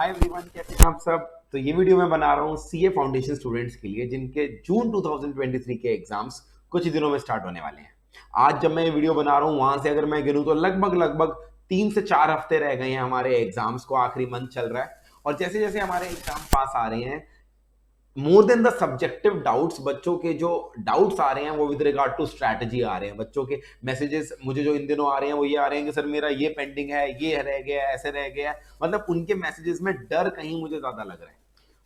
Hi everyone, कैसे हैं आप सब। तो ये वीडियो मैं बना रहा हूँ सीए फाउंडेशन स्टूडेंट्स के लिए जिनके जून 2023 के एग्जाम्स कुछ ही दिनों में स्टार्ट होने वाले हैं। आज जब मैं ये वीडियो बना रहा हूँ वहां से अगर मैं गिनूं तो लगभग लगभग 3 से 4 हफ्ते रह गए हैं हमारे एग्जाम्स को, आखिरी मंथ चल रहा है। और जैसे जैसे हमारे एग्जाम पास आ रहे हैं, more than the subjective doubts, बच्चों के जो डाउट्स आ रहे हैं वो विद रिगार्ड टू स्ट्रैटेजी आ रहे हैं। बच्चों के मैसेजेस मुझे जो इन दिनों आ रहे हैं वो ये आ रहे हैं कि सर मेरा ये पेंडिंग है, ये रह गया है, ऐसे रह गया है। मतलब उनके मैसेजेस में डर कहीं मुझे ज्यादा लग रहा है।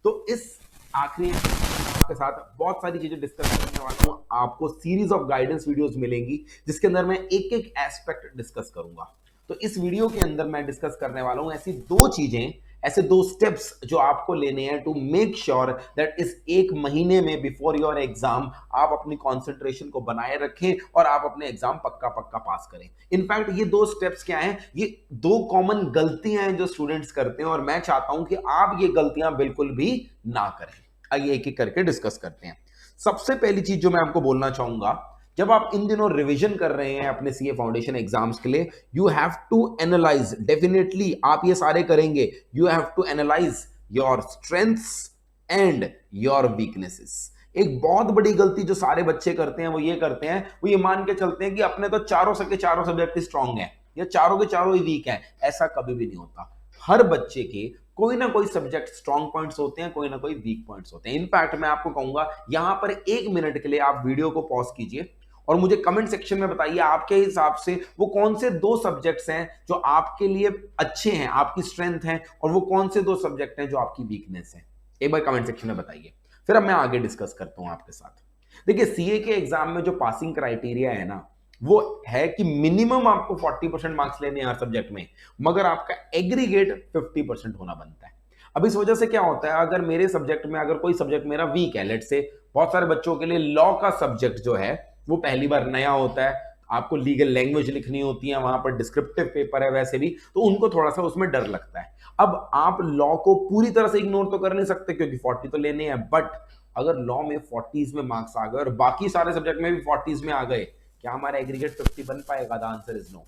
तो इस आखिरी आपके साथ बहुत सारी चीजें डिस्कस करने वाला हूँ। आपको सीरीज ऑफ गाइडेंस वीडियोस मिलेंगी जिसके अंदर मैं एक एक एस्पेक्ट डिस्कस करूंगा। तो इस वीडियो के अंदर मैं डिस्कस करने वाला हूं ऐसी दो चीजें, ऐसे दो स्टेप्स जो आपको लेने हैं टू मेक श्योर दैट इस एक महीने में बिफोर योर एग्जाम आप अपनी कंसंट्रेशन को बनाए रखें और आप अपने एग्जाम पक्का पक्का पास करें। इनफैक्ट ये दो स्टेप्स क्या हैं, ये दो कॉमन गलतियां हैं जो स्टूडेंट्स करते हैं और मैं चाहता हूं कि आप ये गलतियां बिल्कुल भी ना करें। आइए एक एक करके डिस्कस करते हैं। सबसे पहली चीज जो मैं आपको बोलना चाहूंगा, जब आप इन दिनों रिवीजन कर रहे हैं अपने सीए फाउंडेशन एग्जाम्स के लिए, you have to analyse, definitely आप ये सारे करेंगे, you have to analyse your strengths and your weaknesses. एक बहुत बड़ी गलती जो सारे बच्चे करते हैं वो ये करते हैं, वो ये मान के चलते हैं कि अपने तो चारों के चारों सब्जेक्ट स्ट्रांग हैं या चारों के चारों ही वीक हैं। ऐसा कभी भी नहीं होता। हर बच्चे के कोई ना कोई सब्जेक्ट स्ट्रांग पॉइंट्स होते हैं, कोई ना कोई वीक पॉइंट्स होते हैं। इनफैक्ट मैं आपको कहूंगा यहां पर 1 मिनट के लिए आप वीडियो को पॉज कीजिए और मुझे कमेंट सेक्शन में बताइए आपके हिसाब से वो कौन से दो सब्जेक्ट्स हैं जो आपके लिए अच्छे हैं, आपकी स्ट्रेंथ है, और वो कौन से दो सब्जेक्ट हैं जो आपकी वीकनेस है। एक बार कमेंट सेक्शन में बताइए, फिर अब मैं आगे डिस्कस करता हूं आपके साथ। देखिए, सीए के एग्जाम में जो पासिंग क्राइटेरिया है ना, वो है कि मिनिमम आपको 40% मार्क्स लेने हैं हर सब्जेक्ट में, मगर आपका एग्रीगेट 50% होना बनता है। अब इस वजह से क्या होता है, अगर मेरे सब्जेक्ट में अगर कोई सब्जेक्ट मेरा वीक है, लेट से बहुत सारे बच्चों के लिए लॉ का सब्जेक्ट जो है वो पहली बार नया होता है, आपको लीगल लैंग्वेज लिखनी होती है, वहां पर डिस्क्रिप्टिव पेपर है वैसे भी, तो उनको थोड़ा सा उसमें डर लगता है। अब आप लॉ को पूरी तरह से इग्नोर तो कर नहीं सकते क्योंकि 40 तो लेने हैं, बट अगर लॉ में 40s में मार्क्स आ गए और बाकी सारे सब्जेक्ट में भी 40s में आ गए, क्या हमारा एग्रीगेट 50 बन पाएगा? The answer is no.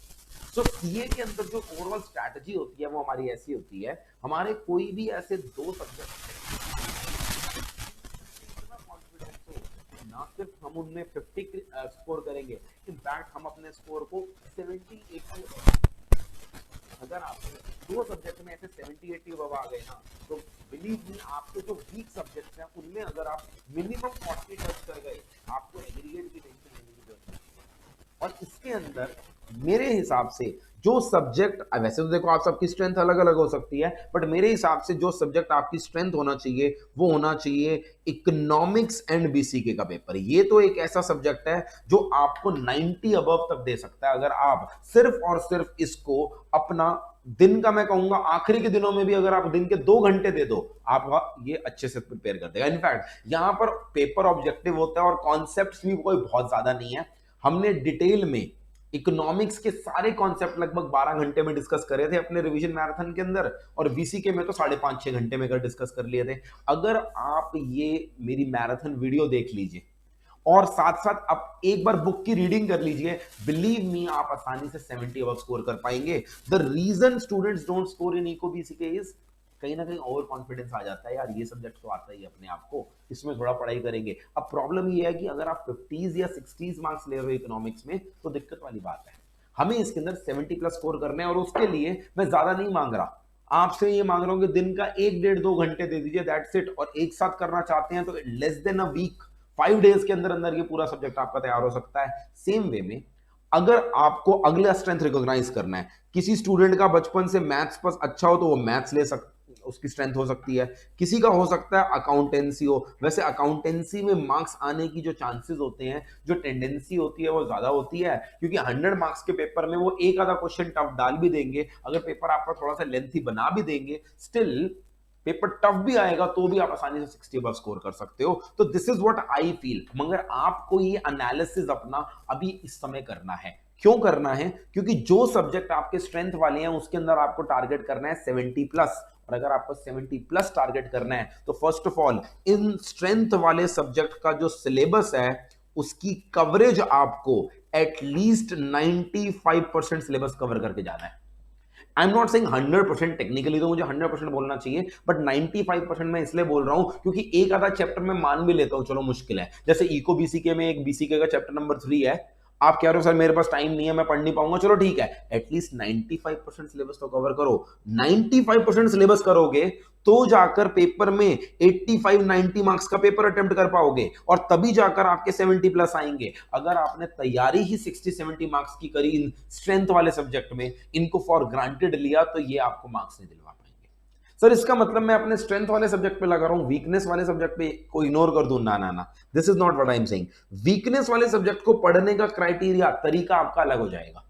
So CA के अंदर जो ओवरऑल स्ट्रैटेजी होती है वो हमारी ऐसी होती है, हमारे कोई भी ऐसे दो सब्जेक्ट ना सिर्फ हम उनमें 50 स्कोर करेंगे, इनफैक्ट हम अपने स्कोर को 70-80, अगर आप दो सब्जेक्ट में ऐसे 70-80 आ गए ना, तो बिलीव मी आपके जो वीक सब्जेक्ट्स हैं उनमें अगर आप मिनिमम 40 टच कर गए, आपको एग्रीगेट की टेंशन लेने की जरूरत नहीं। और इसके अंदर मेरे हिसाब से जो सब्जेक्ट, वैसे तो देखो आप सबकी स्ट्रेंथ अलग अलग हो सकती है, बट मेरे हिसाब से जो सब्जेक्ट आपकी स्ट्रेंथ होना चाहिए वो होना चाहिए इकोनॉमिक्स एंड बीसीके का पेपर। ये तो एक ऐसा सब्जेक्ट है जो आपको 90 अबव तक दे सकता है अगर आप सिर्फ और सिर्फ इसको अपना दिन का, मैं कहूंगा आखिरी के दिनों में भी अगर आप दिन के 2 घंटे दे दो, आप ये अच्छे से प्रिपेयर कर देगा। इनफैक्ट यहां पर पेपर ऑब्जेक्टिव होता है और कॉन्सेप्ट्स भी कोई बहुत ज्यादा नहीं है। हमने डिटेल में इकोनॉमिक्स के सारे कॉन्सेप्ट लगभग 12 घंटे में डिस्कस करे थे अपने रिवीजन मैराथन के अंदर, और बीसीके में तो 5.5-6 घंटे में कर डिस्कस कर लिए थे। अगर आप ये मेरी मैराथन वीडियो देख लीजिए और साथ साथ आप एक बार बुक की रीडिंग कर लीजिए, बिलीव मी आप आसानी से 70 अबव स्कोर कर पाएंगे। The reason students don't score in eco BCK is कहीं ना कहीं ओवर कॉन्फिडेंस आ जाता है, यार ये सब्जेक्ट तो आता ही अपने आप को, इसमें थोड़ा पढ़ाई करेंगे। अब प्रॉब्लम ये है कि अगर आप 50s या 60s मार्क्स ले रहे हो इकोनॉमिक्स में तो दिक्कत वाली बात है। हमें इसके अंदर 70+ स्कोर करने हैं और उसके लिए मैं ज्यादा नहीं मांग रहा, आपसे ये मांग रहा हूं कि दिन का 1-1.5-2 घंटे दे दीजिए, दैट्स इट। और एक साथ करना चाहते हैं तो less than a week, 5 days के अंदर अंदर ये पूरा सब्जेक्ट आपका तैयार हो सकता है। सेम वे में अगर आपको अगला स्ट्रेंथ रिकॉग्नाइज करना है, किसी स्टूडेंट का बचपन से मैथ्स पर अच्छा हो तो वो मैथ्स ले सकता, उसकी स्ट्रेंथ हो सकती है। किसी का हो सकता है अकाउंटेंसी हो, वैसे अकाउंटेंसी में मार्क्स आने की जो चांसेस होते हैं, जो टेंडेंसी होती है वो ज्यादा होती है, क्योंकि 100 मार्क्स के पेपर में वो एक आधा क्वेश्चन टफ डाल भी देंगे, अगर पेपर आपका थोड़ा सा लेंथी बना भी देंगे, स्टिल पेपर टफ भी आएगा तो भी आप आसानी से 60 अबव स्कोर कर सकते हो। तो this is what I feel. मगर आपको ये एनालिसिस अपना अभी इस समय करना है। क्यों करना है? क्योंकि जो सब्जेक्ट आपके स्ट्रेंथ वाले हैं उसके अंदर आपको टारगेट करना है 70+, और अगर आपको 70+ टारगेट करना है तो first of all in strength वाले सब्जेक्ट का जो सिलेबस है उसकी कवरेज आपको एटलीस्ट 95% सिलेबस कवर करके जाना है। I am not saying 100%, technically तो मुझे 100% बोलना चाहिए, बट 95% मैं इसलिए बोल रहा हूं क्योंकि एक आधा चैप्टर मैं मान भी लेता हूं, चलो मुश्किल है, जैसे इको बीसीके में एक बीसीके का चैप्टर नंबर 3 है, आप कह रहे हो सर मेरे पास टाइम नहीं है, मैं पढ़ नहीं पाऊंगा, चलो ठीक है, एटलीस्ट 95% सिलेबस तो कवर करो। 95% सिलेबस करोगे तो जाकर पेपर में 85-90 मार्क्स का पेपर अटेम्प्ट कर पाओगे, और तभी जाकर आपके 70 प्लस आएंगे। अगर आपने तैयारी ही 60-70 मार्क्स की करी इन स्ट्रेंथ वाले सब्जेक्ट में, इनको फॉर ग्रांटेड लिया, तो ये आपको मार्क्स नहीं दिलवा पाएंगे। सर इसका मतलब मैं अपने स्ट्रेंथ वाले सब्जेक्ट पे लगा रहा हूं, वीकनेस वाले सब्जेक्ट पे को इग्नोर कर दूं? ना ना ना, this is not what I am saying. Weakness वाले सब्जेक्ट को पढ़ने का क्राइटेरिया, तरीका आपका अलग हो जाएगा।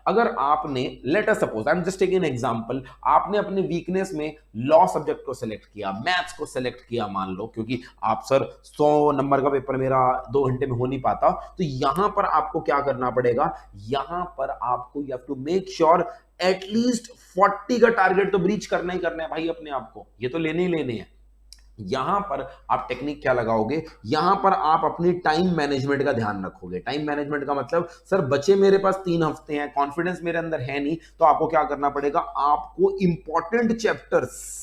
अगर आपने, let us suppose, I am just taking an example, आपने अपने वीकनेस में लॉ सब्जेक्ट को सिलेक्ट किया, मैथ्स को सिलेक्ट किया, मान लो, क्योंकि आप सर 100 नंबर का पेपर मेरा 2 घंटे में हो नहीं पाता, तो यहां पर आपको क्या करना पड़ेगा, यहां पर आपको you have to make sure at least 40 का टारगेट तो ब्रीच करना ही करना है भाई अपने आप को, ये तो लेने ही लेने हैं। यहां पर आप टेक्निक क्या लगाओगे, यहां पर आप अपनी टाइम मैनेजमेंट का ध्यान रखोगे। टाइम मैनेजमेंट का मतलब, सर बचे मेरे पास 3 हफ्ते हैं, कॉन्फिडेंस मेरे अंदर है नहीं, तो आपको क्या करना पड़ेगा, आपको इंपॉर्टेंट चैप्टर्स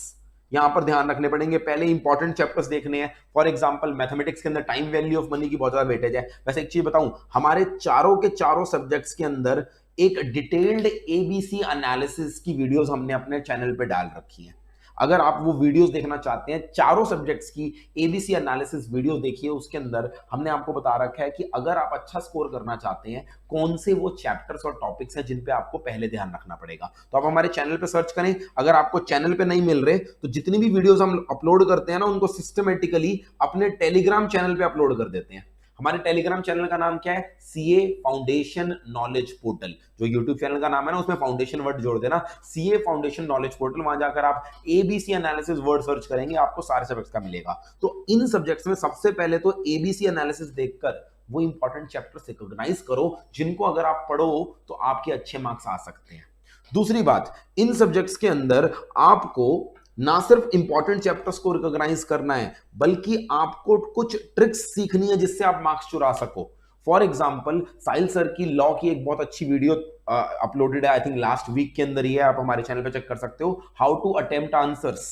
यहां पर ध्यान रखने पड़ेंगे। पहले इंपॉर्टेंट चैप्टर्स देखने हैं। फॉर एग्जांपल मैथमेटिक्स के अंदर टाइम वैल्यू ऑफ मनी की बहुत ज्यादा वेटेज है। वैसे एक चीज बताऊं, हमारे चारों के चारों सब्जेक्ट्स के अंदर एक डिटेल्ड एबीसी एनालिसिस की वीडियोस हमने अपने चैनल पे डाल रखी है। अगर आप वो वीडियोस देखना चाहते हैं, चारों सब्जेक्ट्स की एबीसी एनालिसिस वीडियो देखिए, उसके अंदर हमने आपको बता रखा है कि अगर आप अच्छा स्कोर करना चाहते हैं, कौन से वो चैप्टर्स और टॉपिक्स हैं जिन पे आपको पहले ध्यान रखना पड़ेगा। तो आप हमारे चैनल पे सर्च करें। अगर आपको चैनल पे नहीं मिल रहे, तो जितनी भी वीडियोस हम अपलोड करते हैं ना, उनको सिस्टमेटिकली अपने टेलीग्राम चैनल पे अपलोड कर देते हैं। हमारे टेलीग्राम चैनल का नाम क्या है, सीए फाउंडेशन नॉलेज पोर्टल। जो यूट्यूब चैनल का नाम है ना, उसमें फाउंडेशन वर्ड जोड़ देना, सीए फाउंडेशन नॉलेज पोर्टल। वहां जाकर आप एबीसी एनालिसिस वर्ड सर्च करेंगे, आपको सारे सब्जेक्ट्स का मिलेगा। तो इन सब्जेक्ट्स में सबसे पहले तो एबीसी एनालिसिस देखकर वो इंपॉर्टेंट चैप्टर्स रिकॉग्नाइज करो, जिनको अगर आप पढ़ो तो आपके अच्छे मार्क्स आ सकते हैं। दूसरी बात, इन सब्जेक्ट्स के अंदर आपको ना सिर्फ इंपॉर्टेंट चैप्टर्स को रिकॉग्नाइज करना है, बल्कि आपको कुछ ट्रिक्स सीखनी है जिससे आप मार्क्स चुरा सको। फॉर एग्जाम्पल, साहिल सर की लॉ की एक बहुत अच्छी वीडियो अपलोडेड है, आई थिंक लास्ट वीक के अंदर ही है, आप हमारे चैनल पे चेक कर सकते हो, how to attempt answers,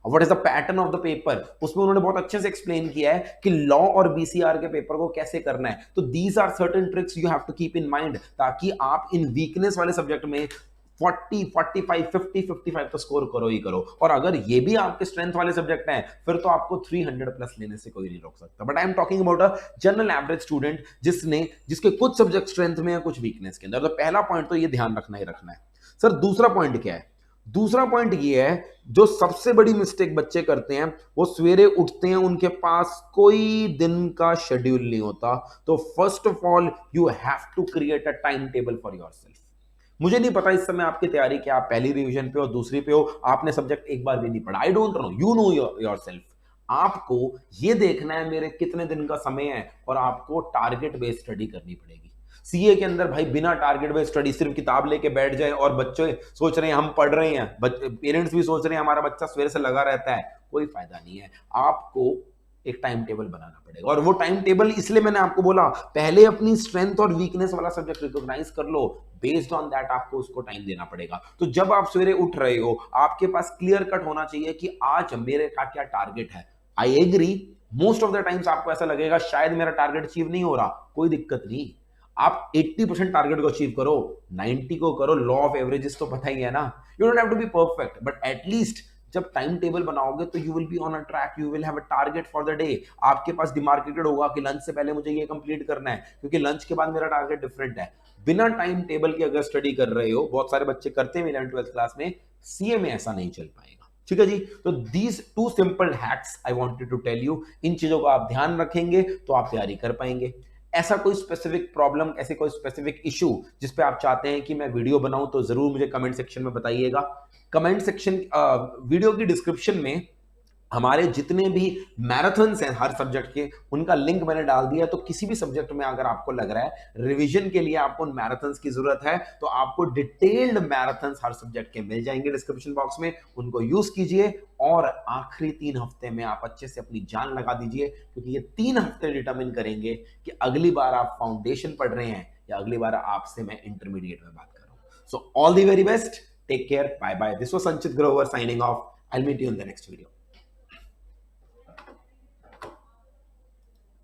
what is the pattern of the paper. उसमें उन्होंने बहुत अच्छे से एक्सप्लेन किया है कि लॉ और बीसीआर के पेपर को कैसे करना है। तो these are certain tricks you have to keep in mind, ताकि आप इन वीकनेस वाले सब्जेक्ट में 40, 45, 50, 55 तो स्कोर करो ही करो। और अगर ये भी आपके स्ट्रेंथ वाले सब्जेक्ट हैं, फिर तो आपको 300 प्लस लेने से कोई नहीं रोक सकता। But I am talking about a general average student जिसके कुछ सब्जेक्ट स्ट्रेंथ में है, कुछ वीकनेस के अंदर। तो पहला पॉइंट तो ये ध्यान रखना ही रखना है। सर दूसरा पॉइंट क्या है? दूसरा पॉइंट ये है, जो सबसे बड़ी मिस्टेक बच्चे करते हैं, वो सवेरे उठते हैं, उनके पास कोई दिन का शेड्यूल नहीं होता। तो first of all you have to create a time table for yourself. मुझे नहीं पता इस समय आपकी तैयारी क्या, आप पहली रिवीजन पे हो, दूसरी पे हो, आपने सब्जेक्ट एक बार भी नहीं पढ़ा, I don't know, you know yourself. आपको ये देखना है मेरे कितने दिन का समय है, और आपको टारगेट बेस्ड स्टडी करनी पड़ेगी। सीए के अंदर भाई बिना टारगेट बेस्ड स्टडी, सिर्फ किताब लेके बैठ जाए और बच्चे सोच रहे हैं हम पढ़ रहे हैं, पेरेंट्स भी सोच रहे हैं हमारा बच्चा सवेरे से लगा रहता है, कोई फायदा नहीं है। आपको एक टाइम टेबल बनाना पड़ेगा, और वो टाइम टेबल इसलिए मैंने आपको बोला, पहले अपनी स्ट्रेंथ और वीकनेस वाला सब्जेक्ट रिकॉग्नाइज कर लो, बेस्ड ऑन दैट आपको उसको टाइम देना पड़ेगा। तो जब आप सवेरे उठ रहे हो, आपके पास क्लियर कट होना चाहिए कि आज मेरे का क्या टारगेट है। I agree, most of the times आपको ऐसा लगेगा शायद मेरा टारगेट अचीव नहीं हो रहा, कोई दिक्कत नहीं, आप 80% टारगेट को अचीव करो, 90 को करो, लॉ ऑफ एवरेजेस तो पता ही है ना। You don't have to be perfect, but at least जब टाइम टेबल बनाओगे तो you will be on a track, you will have a target for the day. आपके पास डिमार्केटेड होगा कि लंच से पहले मुझे ये कंप्लीट करना है, क्योंकि लंच के बाद मेरा टारगेट डिफरेंट है। बिना टाइम टेबल के अगर स्टडी कर रहे हो, बहुत सारे बच्चे करते हैं 11th-12th क्लास में, सीए में ऐसा नहीं चल पाएगा। ठीक है जी, तो these 2 simple hacks I wanted to tell you. इन चीजों का आप ध्यान रखेंगे तो आप तैयारी कर पाएंगे। ऐसा कोई स्पेसिफिक प्रॉब्लम, ऐसे कोई स्पेसिफिक इशू जिस पे आप चाहते हैं कि मैं वीडियो बनाऊं, तो जरूर मुझे कमेंट सेक्शन में बताइएगा। कमेंट सेक्शन, वीडियो की डिस्क्रिप्शन में हमारे जितने भी मैराथन्स हैं हर सब्जेक्ट के, उनका लिंक मैंने डाल दिया। तो किसी भी सब्जेक्ट में अगर आपको लग रहा है रिवीजन के लिए आपको उन मैराथन्स की जरूरत है, तो आपको डिटेल्ड मैराथन्स हर सब्जेक्ट के मिल जाएंगे डिस्क्रिप्शन बॉक्स में, उनको यूज कीजिए और आखिरी 3 हफ्ते में आप अच्छे से अपनी जान लगा दीजिए, क्योंकि ये 3 हफ्ते डिटरमिन करेंगे कि अगली बार आप फाउंडेशन पढ़ रहे हैं या अगली बार आपसे मैं इंटरमीडिएट में बात कर रहा हूं। So all the very best, take care, bye bye. This was Sanchit Grover signing off. I'll meet you in the next video.